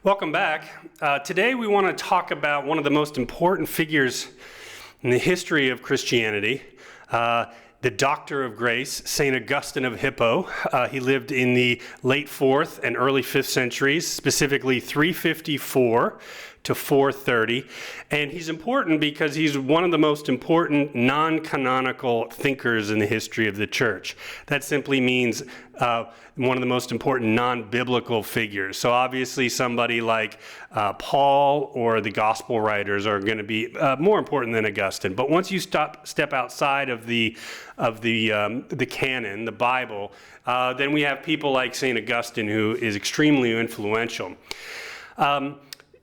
Welcome back. Today we want to talk about one of the most important figures in the history of Christianity, the Doctor of Grace, St. Augustine of Hippo. He lived in the late 4th and early 5th centuries, specifically 354 to 430. And he's important because he's one of the most important non-canonical thinkers in the history of the church. That simply means one of the most important non-biblical figures. So obviously somebody like Paul or the gospel writers are going to be more important than Augustine. But once you step outside of the canon, the Bible, then we have people like St. Augustine, who is extremely influential.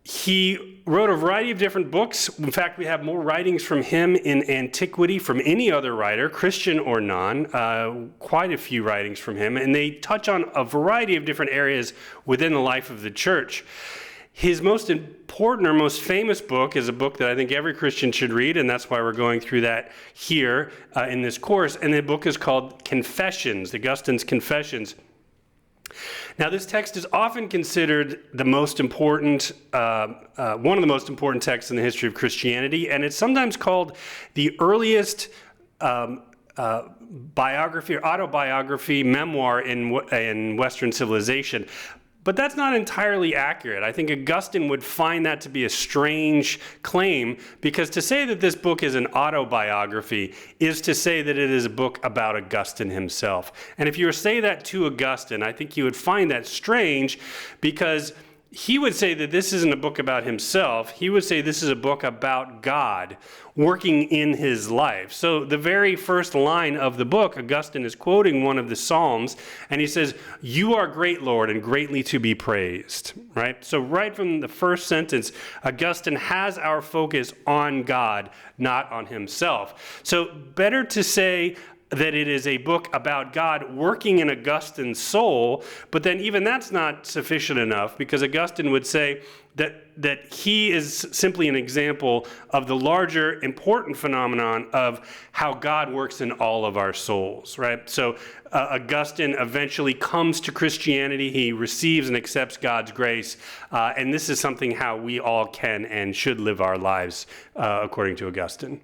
He wrote a variety of different books. In fact, we have more writings from him in antiquity from any other writer, Christian or non, quite a few writings from him, and they touch on a variety of different areas within the life of the church. His most important or most famous book is a book that I think every Christian should read, and that's why we're going through that here in this course, and the book is called Confessions, Augustine's Confessions. Now, this text is often considered the most important, one of the most important texts in the history of Christianity, and it's sometimes called the earliest biography or autobiography memoir in Western civilization. But that's not entirely accurate. I think Augustine would find that to be a strange claim, because to say that this book is an autobiography is to say that it is a book about Augustine himself. And if you were to say that to Augustine, I think you would find that strange, because he would say that this isn't a book about himself. He would say this is a book about God working in his life. So the very first line of the book, Augustine is quoting one of the Psalms, and he says, "You are great, Lord, and greatly to be praised." Right? So right from the first sentence, Augustine has our focus on God, not on himself. So better to say that it is a book about God working in Augustine's soul, but then even that's not sufficient enough, because Augustine would say that he is simply an example of the larger important phenomenon of how God works in all of our souls, right? So Augustine eventually comes to Christianity. He receives and accepts God's grace, and this is something how we all can and should live our lives according to Augustine.